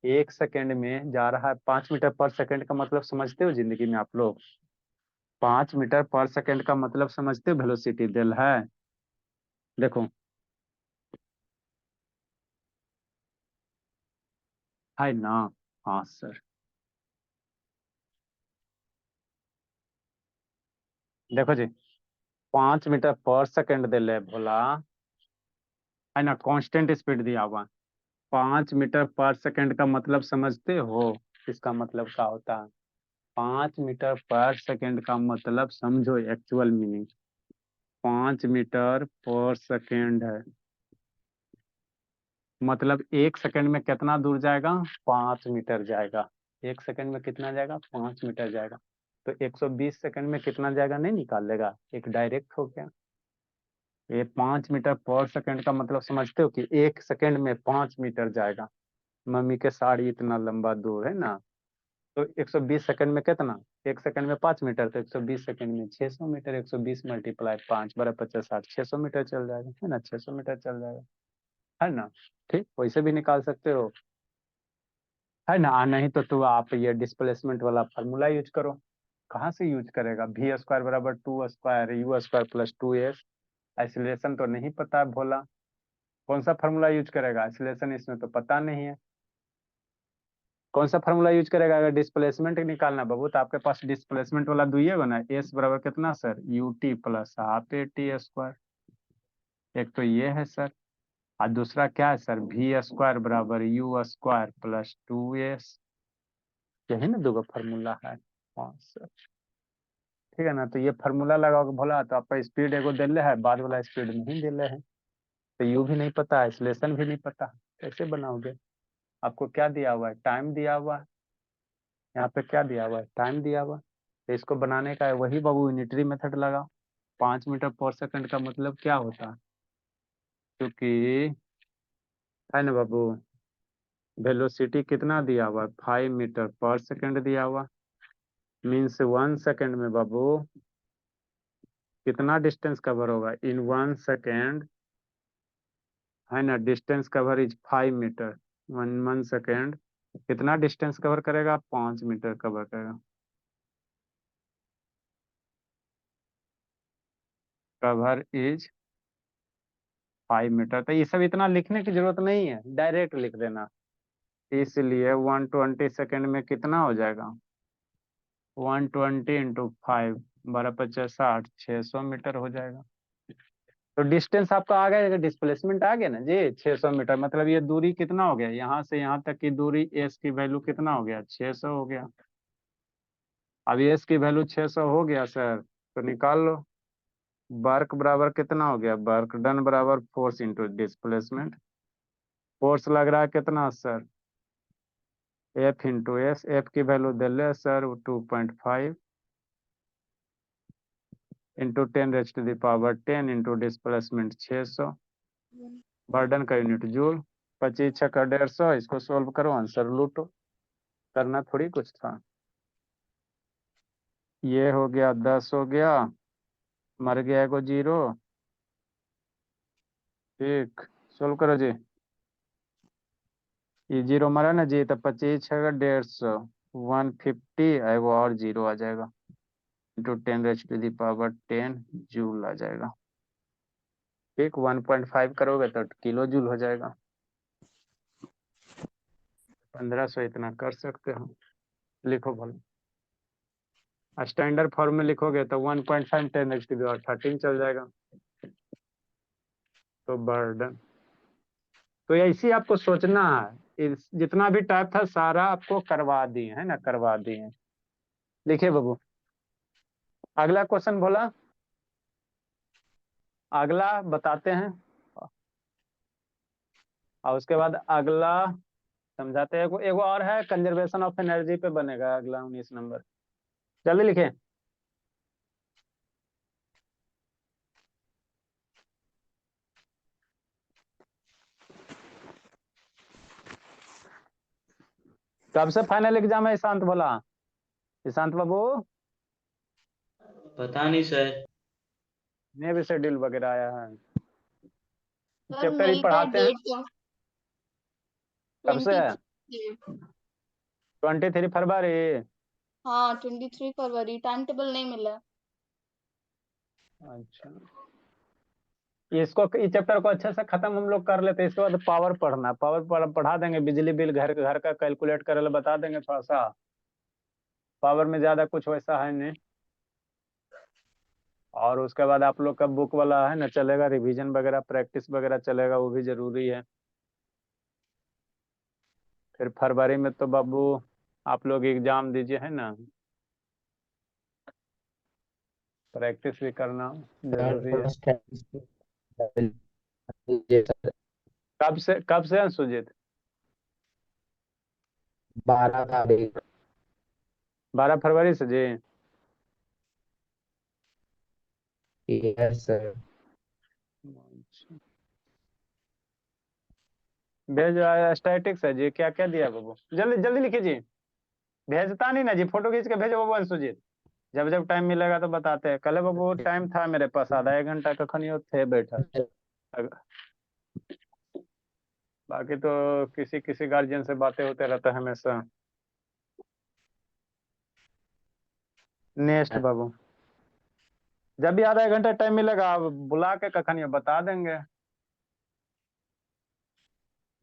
1 सेकेंड में जा रहा है 5 मीटर पर सेकेंड का मतलब समझते हो जिंदगी में आप लोग? 5 मीटर पर सेकेंड का मतलब समझते हो? वेलोसिटी दिल है, देखो, है ना। हाँ सर, देखो जी, 5 मीटर पर सेकेंड दिल है भोला, है ना। कांस्टेंट स्पीड दिया हुआ, 5 मीटर पर सेकेंड का मतलब समझते हो? इसका मतलब क्या होता है? 5 मीटर पर सेकेंड का मतलब समझो, actual meaning 5 metre per second है, मतलब 1 सेकेंड में कितना दूर जाएगा? 5 मीटर जाएगा। 1 सेकेंड में कितना जाएगा? 5 मीटर जाएगा। तो 120 सेकेंड में कितना जाएगा? नहीं निकाल लेगा, एक डायरेक्ट हो गया। ये 5 मीटर पर सेकेंड का मतलब समझते हो कि 1 सेकेंड में 5 मीटर जाएगा। मम्मी के साड़ी इतना लंबा दूर है ना। तो 120 सेकंड में कितना? 1 सेकंड में 5 मीटर, तो 120 सेकंड में 600 मीटर। 120 मल्टीप्लाई 5 बड़ा 50 60, 600 मीटर चल जाएगा, है ना। 600 मीटर चल जाएगा, है ना। ठीक, वैसे भी निकाल सकते हो, है ना। नहीं तो आप ये डिस्प्लेसमेंट वाला फार्मूला यूज करो। कहाँ से यूज करेगा? वी स्क्वायर बराबर 2 square you square plus 2s। Isolation तो नहीं पता है भोला, कौन सा फार्मूला यूज करेगा? आइसोलेशन इसमें तो पता नहीं है। कौन सा फार्मूला यूज करेगा अगर डिस्प्लेसमेंट निकालना बाबू? तो आपके पास डिस्प्लेसमेंट वाला दुइये गो ना, एस बराबर कितना sir, U T plus half A T square. एक तो ये है सर, और दूसरा क्या है सर, वी स्क्वायर बराबर यू स्क्वायर प्लस 2s। यही ना दो फार्मूला है। हाँ सर, ठीक है ना। तो ये फार्मूला लगाओगे भोला तो आपका स्पीड एगो दिले है, बाद वाला स्पीड नहीं दिले है। तो यू भी नहीं पता, आइसोलेशन भी नहीं पता, कैसे बनाओगे? आपको क्या दिया हुआ है, टाइम दिया हुआ है। यहाँ पे क्या दिया हुआ है, टाइम दिया हुआ है। तो इसको बनाने का है वही बाबू यूनिटरी मेथड लगाओ। 5 मीटर पर सेकंड का मतलब क्या होता है, क्योंकि है ना बाबू, वेलोसिटी कितना दिया हुआ है, 5 मीटर पर सेकंड दिया हुआ। मीन्स 1 सेकंड में बाबू कितना डिस्टेंस कवर होगा, इन 1 सेकंड, है ना। Distance cover is 5 metre. 1 second कितना डिस्टेंस कवर करेगा, 5 मीटर कवर करेगा। Cover is 5 metre. तो ये सब इतना लिखने की जरूरत नहीं है, डायरेक्ट लिख देना। इसलिए 120 सेकंड में कितना हो जाएगा, 120 इंटू 5, 12×5 = 60, 600 मीटर हो जाएगा। तो डिस्टेंस आपका आ गया, डिस्प्लेसमेंट आ गया ना जी, 600 मीटर। मतलब ये दूरी कितना हो गया, यहाँ से यहाँ तक की दूरी, एस की वैल्यू कितना हो गया, 600 हो गया। अब एस की वैल्यू 600 हो गया सर, तो निकाल लो। वर्क बराबर कितना हो गया, वर्क डन बराबर फोर्स इंटू डिस्प्लेसमेंट। फोर्स लग रहा है कितना sir, F into S. F की वैल्यू दे ले sir 2.5 into 10⁻10 into displacement 600। Burden का यूनिट जूल। 25 × 150। इसको सोल्व करो, आंसर लूटो। करना थोड़ी कुछ था। ये हो गया 10 हो गया, मर गया एगो 0। ठीक, सोल्व करो जी। ये 0 मरा ना जी, तो 25 × 150, 150, एगो और 0 आ जाएगा इंटू 10⁻10 जूल आ जाएगा। ठीक, 1.5 करोगे तो किलो जूल हो जाएगा। 1500 इतना कर सकते हो। लिखो भले, स्टैंडर्ड फॉर्म में लिखोगे तो 1.5 10⁻13 चल जाएगा। तो बर्डन, तो ऐसे आपको सोचना है। जितना भी टाइप था सारा आपको करवा दिए है ना, करवा दिए। लिखिए बाबू, अगला क्वेश्चन बोला, अगला बताते हैं और उसके बाद अगला समझाते हैं। एगो और है, कंजर्वेशन ऑफ एनर्जी पे बनेगा अगला 19 नंबर। जल्दी लिखे। कब से फाइनल एग्जाम है ईशांत बोला, ईशांत बाबू? पता नहीं सर। ने भी शेड्यूल वगैरह आया है, सर चैप्टर ही मिलता है पढ़ाते हैं। डेट का कब से है, 23। 23 फरवरी? हाँ 23 फरवरी, टाइम टेबल नहीं मिला। अच्छा, इसको इस चैप्टर को अच्छे से खत्म हम लोग कर लेते हैं। इसके बाद पावर पढ़ना, पावर पढ़ा देंगे। बिजली बिल घर का कैलकुलेट करे ला बता देंगे थोड़ा सा। पावर में ज्यादा कुछ वैसा है नहीं। और उसके बाद आप लोग का बुक वाला है ना चलेगा, रिवीजन वगैरह प्रैक्टिस वगैरह चलेगा, वो भी जरूरी है। फिर फरवरी में तो बाबू आप लोग एग्जाम दीजिए है ना, प्रैक्टिस भी करना जरूरी है। कब से है सुजीत? 12 तारीख। 12 फरवरी से जी। Yes sir. भेज स्टैटिक्स है जी, क्या क्या दिया बाबू? जल्दी जल्दी लिखिए जी, भेजता नहीं ना जी, फोटो खींच के भेजो बाबू अंशुजीत। जब जब टाइम मिलेगा तो बताते हैं। कल बाबू टाइम था मेरे पास आधा 1 घंटा, कखन थे बैठा। बाकी तो किसी किसी गार्जियन से बातें होते रहता है हमेशा। नेक्स्ट बाबू, जब भी आधा 1 घंटा टाइम मिलेगा आप बुला के कखन बता देंगे,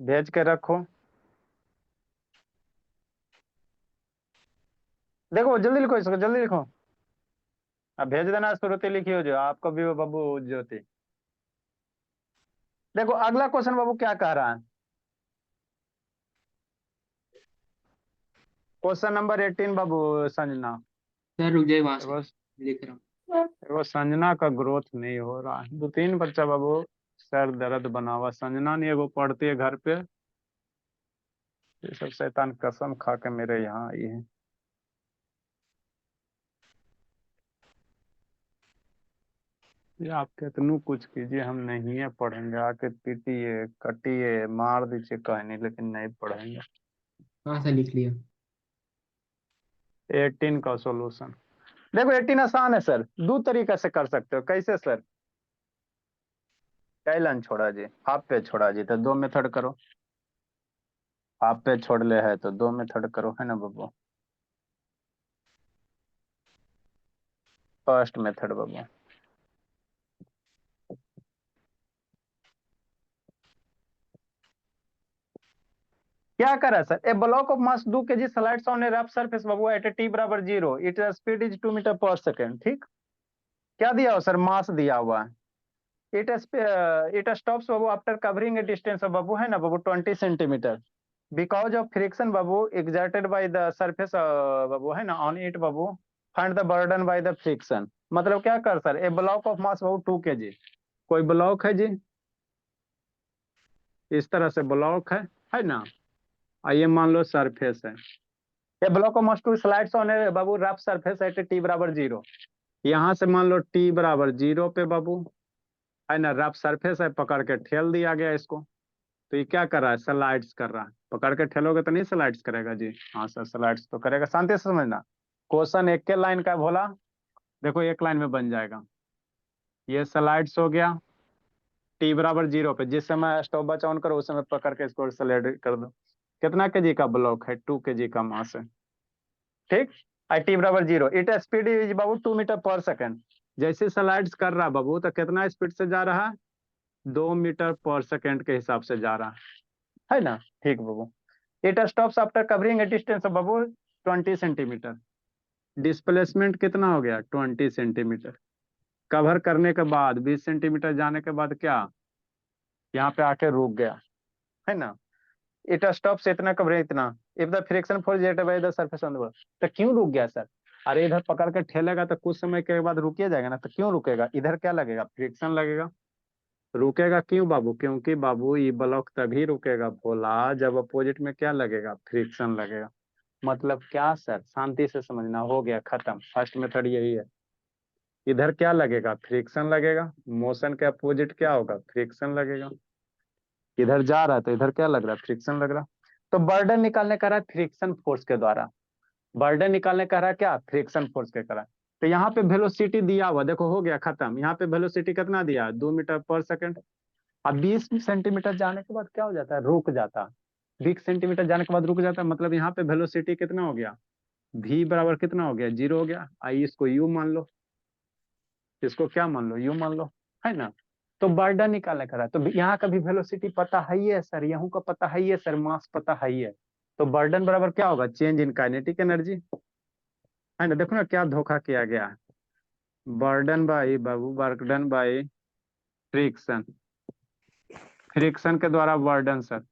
भेज के रखो। देखो जल्दी लिखो इसको, जल्दी लिखो। अब भेज देना श्रुति, लिखी हो जो आपको भी बाबू ज्योति। देखो अगला क्वेश्चन बाबू क्या कह रहा है, क्वेश्चन नंबर 18 बाबू संजना। सर रुक जाइए, वहां से देखो लिख रहा हूँ। देखो संजना का ग्रोथ नहीं हो रहा है, 2-3 बच्चा बाबू सर दर्द बना हुआ। संजना नहीं है, वो पढ़ती है घर पे। ये सब शैतान कसम खा के मेरे यहाँ आई है। ये आप कितनू कुछ कीजिए, हम नहीं है पढ़ेंगे, आके पीटिए कटिए मार दीजिए कहीं नहीं, लेकिन नहीं पढ़ेंगे। कहाँ से लिख लिया? 18 का सॉल्यूशन देखो। 18 आसान है सर, दो तरीके से कर सकते हो। कैसे सर? कैलन छोड़ा जी, हाफ पे छोड़ा जी, तो 2 मेथड करो। हाफ पे छोड़ ले है तो 2 मेथड करो, है ना बाबू। फर्स्ट मेथड बाबू, क्या करा sir? A block of mass 2 kg slides on a rough surface बाबू एट टी बराबर 0, it speed is 2 metre per second. ठीक, क्या दिया हो सर? मास दिया हुआ है। इट स्टॉप्स बाबू after covering a distance of बाबू, है ना बाबू, 20 सेंटीमीटर, बिकॉज ऑफ फ्रिक्शन बाबू एग्जर्टेड बाय द सरफेस बाबू, है ना, ऑन इट बाबू। Find the burden by the friction. मतलब क्या कर sir? A block of mass Babu 2 kg, कोई ब्लॉक है जी, इस तरह से ब्लॉक है ना। आइए मान लो सरफेस है, ये block of mass 2 slides on है बाबू रफ सरफेस एट टी बराबर 0। यहां से मान लो टी बराबर 0 पे बाबू, है ना, रफ सरफेस है, पकड़ के ठेल दिया गया इसको। तो ये क्या कर रहा है? स्लाइड्स कर रहा है। पकड़ के ठेलोगे तो नहीं स्लाइड्स करेगा जी? हाँ सर, स्लाइड्स तो करेगा। शांति से समझना, क्वेश्चन एक के लाइन का भोला, देखो एक लाइन में बन जाएगा। ये स्लाइड्स हो गया टी बराबर 0 पे, जिस समय स्टॉप वॉच ऑन करो उस समय पकड़ के इसको स्लाइड कर दो। कितना केजी का ब्लॉक है? 2 kg का मास है। ठीक, आई टी बराबर 0, इट स्पीड इज बाबू 2 मीटर पर सेकेंड। जैसे स्लाइड्स कर रहा बाबू तो कितना स्पीड से जा रहा है? 2 मीटर पर सेकेंड के हिसाब से जा रहा है ना। ठीक बाबू, it stops after covering a distance of बाबू 20 सेंटीमीटर। डिस्प्लेसमेंट कितना हो गया? 20 सेंटीमीटर। कवर करने के बाद 20 सेंटीमीटर जाने के बाद क्या, यहाँ पे आके रुक गया, है ना। इट स्टॉप्स इतना कवरिंग इतना, if the friction force jet bye the surface on the world. तो क्यों रुक गया सर? अरे इधर पकड़ के ठेलेगा तो कुछ समय के बाद रुकिए जाएगा ना, तो क्यों रुकेगा? इधर क्या लगेगा? फ्रिक्शन लगेगा। रुकेगा क्यों बाबू? क्योंकि बाबू ये ब्लॉक तभी रुकेगा भोला जब अपोजिट में क्या लगेगा? फ्रिक्शन लगेगा। मतलब क्या सर? शांति से समझना, हो गया खत्म। फर्स्ट मेथड यही है। इधर क्या लगेगा? फ्रिक्शन लगेगा। मोशन के अपोजिट क्या होगा? फ्रिक्शन लगेगा। इधर जा रहा है तो इधर क्या लग रहा है? फ्रिक्शन लग रहा। तो बर्डन निकालने का रहा है फ्रिक्शन फोर्स के द्वारा। बर्डन निकालने का रहा क्या? फ्रिक्शन फोर्स के करा। तो यहाँ पे वेलोसिटी दिया हुआ, देखो हो गया खत्म। यहाँ पे वेलोसिटी कितना दिया? 2 मीटर पर सेकेंड। अब 20 सेंटीमीटर जाने के बाद क्या हो जाता है? रुक जाता है। 20 सेंटीमीटर जाने के बाद रुक जाता है, मतलब यहाँ पे वेलोसिटी कितना हो गया? v बराबर कितना हो गया? 0 हो गया। आइए इसको u मान लो, इसको क्या मान लो? u मान लो, है ना। तो बर्डन निकालने का रहा, तो यहाँ का भी वेलोसिटी पता है ही है सर, यहाँ का पता है ही है सर, मास पता है ही है। तो बर्डन बराबर क्या होगा? चेंज इन काइनेटिक एनर्जी, है ना। देखो ना क्या धोखा किया गया है। Burden by Babu, burden by friction, friction के द्वारा बर्डन सर।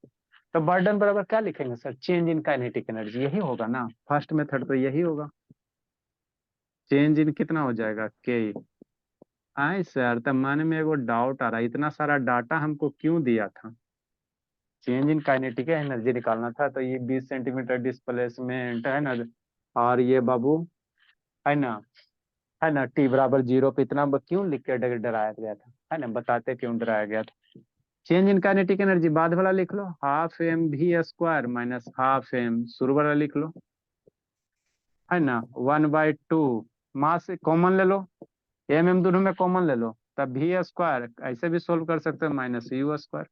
तो बर्डन बराबर क्या लिखेंगे sir? Change in kinetic energy, यही होगा ना। फर्स्ट मेथड तो यही होगा। चेंज इन कितना हो जाएगा? के। आए सर, तो मन में एगो डाउट आ रहा है, इतना सारा डाटा हमको क्यों दिया था? चेंज इन काइनेटिक एनर्जी निकालना था, तो ये 20 सेंटीमीटर डिस्प्लेसमेंट, है ना। और ये बाबू, है ना, है ना, टी बराबर 0 पे इतना क्यों लिख के डराया गया था, है ना। बताते क्यों डराया गया था। चेंज इन काइनेटिक एनर्जी बाद वाला लिख लो, half m v square minus half m, शुरू वाला लिख लो, है ना, 1/2। मास कॉमन ले लो, एम दोनों में कॉमन ले लो, तब वी स्क्वायर ऐसे भी सोल्व कर सकते हो, माइनस यू स्क्वायर।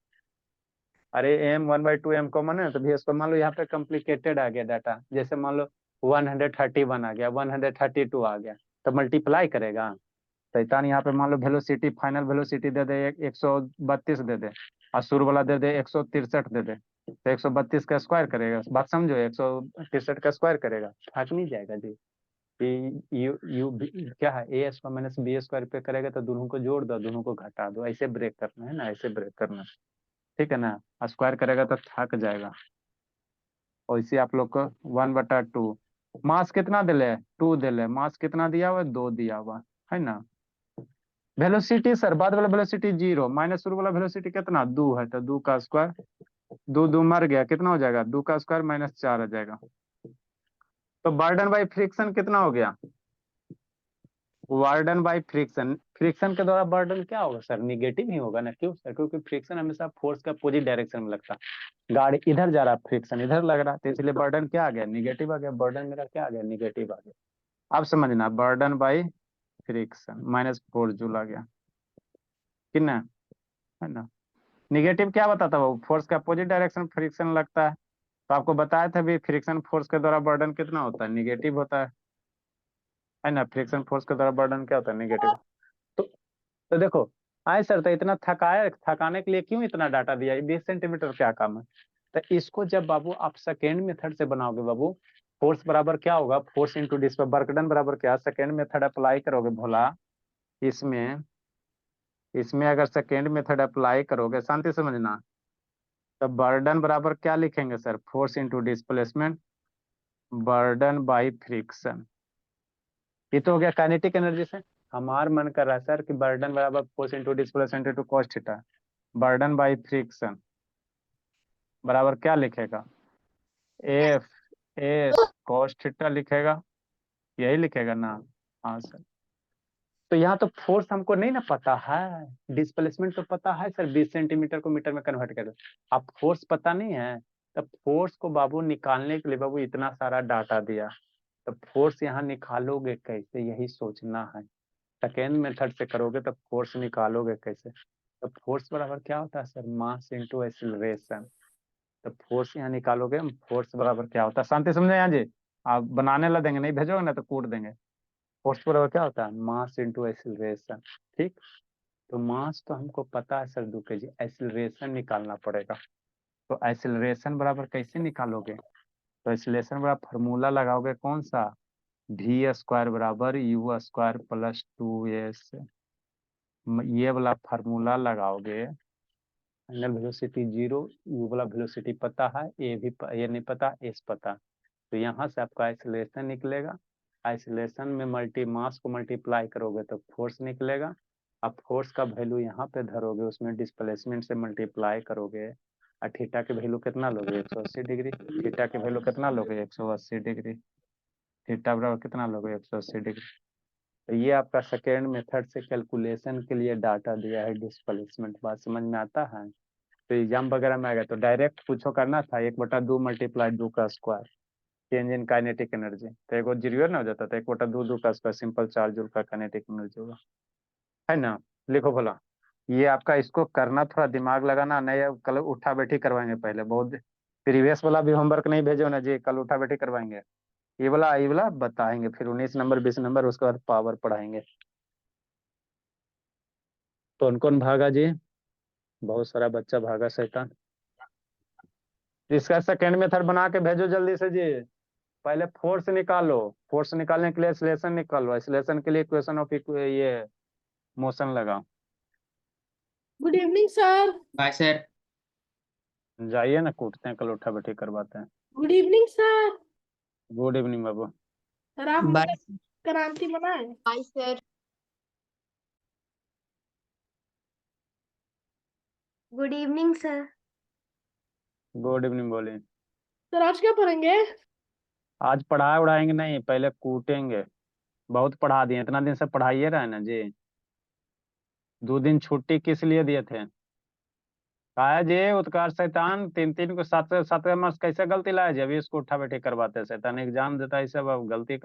अरे एम 1/2 एम कॉमन है तो वी स्क्वायर। मान लो यहाँ पे कॉम्प्लिकेटेड आ गया डाटा, जैसे मान लो 131 आ गया, 132 आ गया, तो मल्टीप्लाई करेगा। शैतान यहाँ पे मान लो वेलोसिटी, फाइनल वेलोसिटी दे दे 132 दे दे, और शुरू वाला दे दे 163 दे दे, तो 132 का स्क्वायर करेगा। बात समझो, 163 का स्क्वायर करेगा, थक नहीं जाएगा जी। कि यू क्या है, ए स्क्वायर माइनस बी स्क्वायर पे करेगा तो दोनों को जोड़ दो, दोनों को घटा दो, ऐसे ब्रेक करना है ना, ऐसे ब्रेक करना है, ठीक है ना। स्क्वायर करेगा तो थक जाएगा। और इसे आप लोग को 1/2 मास कितना दिले, 2 दिले, मास कितना दिया हुआ है, 2 दिया हुआ है ना। वेलोसिटी सर, बाद वाला वेलोसिटी 0, माइनस शुरू वाला वेलोसिटी कितना 2 है, तो 2 का स्क्वायर, 2 2 मर गया, कितना हो जाएगा 2 का स्क्वायर -4 आ जाएगा। तो बर्डन बाई फ्रिक्शन कितना हो गया, बर्डन बाई फ्रिक्शन, फ्रिक्शन के द्वारा बर्डन क्या होगा सर, निगेटिव ही होगा ना। क्यों सर, क्योंकि फ्रिक्शन हमेशा फोर्स का अपोजिट डायरेक्शन में लगता है। गाड़ी इधर जा रहा है, फ्रिक्शन इधर लग रहा है, तो इसलिए बर्डन क्या आ गया, निगेटिव आ गया, बर्डन मेरा क्या आ गया, निगेटिव आ गया। अब समझना, बर्डन बाई फ्रिक्शन -4 जूल आ गया, कितना है ना। निगेटिव क्या बताता है वो, फोर्स का अपोजिट डायरेक्शन फ्रिक्शन लगता है। तो आपको बताया था भी, फ्रिक्शन फोर्स के द्वारा बर्डन कितना होता है, निगेटिव होता है ना। फ्रिक्शन फोर्स के द्वारा बर्डन क्या होता है, निगेटिव। तो देखो, आए सर तो इतना थकाने के लिए क्यों इतना डाटा दिया, 20 सेंटीमीटर क्या काम है। तो इसको जब बाबू आप सेकेंड मेथड से बनाओगे बाबू, फोर्स बराबर क्या होगा, फोर्स इंटू डिस पर वर्कडन बराबर क्या, सेकेंड मेथड अप्लाई करोगे भोला, इसमें इसमें अगर सेकेंड मेथड अप्लाई करोगे, शांति समझना, तो बर्डन बराबर क्या लिखेंगे sir, force into displacement burden by friction. ये तो हो गया काइनेटिक एनर्जी से। हमार मन कर रहा है सर कि बर्डन बराबर force into displacement into cos theta, burden by friction बराबर क्या लिखेगा, एफ एस कॉस थीटा लिखेगा, यही लिखेगा ना। हाँ सर, तो यहाँ तो फोर्स हमको नहीं ना पता है, डिस्प्लेसमेंट तो पता है सर, 20 सेंटीमीटर को मीटर में कन्वर्ट कर दो। अब फोर्स पता नहीं है, तब फोर्स को बाबू निकालने के लिए बाबू इतना सारा डाटा दिया, तो फोर्स यहाँ निकालोगे कैसे, यही सोचना है। सेकेंड मेथड से करोगे तब फोर्स निकालोगे कैसे, तो फोर्स बराबर क्या होता है सर, मास इंटू एक्सीलरेशन। तो फोर्स यहाँ निकालोगे, फोर्स बराबर क्या होता है, शांति समझे यहाँ जी, आप बनाने ला देंगे, नहीं भेजोगे ना तो कूट देंगे। फोर्स बराबर क्या होता है, मास इंटू एक्सीलरेशन, ठीक। तो मास तो हमको पता है सर 2 kg, एक्सीलरेशन निकालना पड़ेगा। तो एक्सीलरेशन बराबर कैसे निकालोगे, तो एक्सीलरेशन बराबर फार्मूला लगाओगे कौन सा, v स्क्वायर बराबर u स्क्वायर प्लस 2s, ये वाला फार्मूला लगाओगे। फाइनल वेलोसिटी 0, यू वाला वेलोसिटी पता है, ये नहीं पता, एस पता। तो यहाँ से आपका आइसोलेशन निकलेगा, आइसोलेशन में मास को मल्टीप्लाई करोगे तो फोर्स निकलेगा। अब फोर्स का वैल्यू यहाँ पे धरोगे, उसमें डिस्प्लेसमेंट से मल्टीप्लाई करोगे, और थीटा के वैल्यू कितना लोगे, 180 डिग्री। थीटा के वैल्यू कितना लोगे, 180 डिग्री। थीटा बराबर कितना लोगे, 180 डिग्री। तो ये आपका सेकेंड मेथड से कैलकुलेशन के लिए डाटा दिया है डिस्प्लेसमेंट। बात समझ में आता है। तो एग्जाम वगैरह में आ गया तो डायरेक्ट पूछो करना था, 1/2 मल्टीप्लाई 2 का square, change in kinetic energy, तो एक जीरो ना हो जाता था, 1/2 2 का स्क्वायर, सिंपल 4 जूल का काइनेटिक एनर्जी होगा, है ना। लिखो भला, ये आपका इसको करना, थोड़ा दिमाग लगाना, नहीं कल उठा बैठी करवाएंगे, पहले बहुत प्रीवियस वाला भी होमवर्क नहीं भेजो ना जी, कल उठा बैठी करवाएंगे। ये वाला बताएंगे, फिर 19 नंबर 20 नंबर, उसके बाद पावर पढ़ाएंगे। कौन कौन भागा जी, बहुत सारा बच्चा भागा शैतान। इसका सेकेंड मेथड बना के भेजो जल्दी से जी। पहले फोर्स निकालो, फोर्स निकालने के लिए एक्सीलरेशन निकालो, एक्सीलरेशन के लिए इक्वेशन ऑफ ये मोशन लगाओ। Good evening sir. Bye sir. जाइए ना, कूटते हैं, कल उठा बैठी करवाते हैं। Good evening sir. Good evening बाबू। सर आप बाय। मकर क्रांति मनाए। Hi sir. Good evening sir. Good evening बोलिए। सर आज क्या पढ़ेंगे। आज पढ़ाए उड़ाएंगे नहीं, पहले कूटेंगे। बहुत पढ़ा दिए, इतना दिन से पढ़ाइए रहे ना जी। 2 दिन छुट्टी किस लिए दिए थे, कहा जी उत्कर्ष शैतान 3 3 को 7 7 मार्क्स कैसे गलती लाया जी, अभी इसको उठा बैठी करवाते हैं, शैतान एग्जाम देता है, सब अब गलती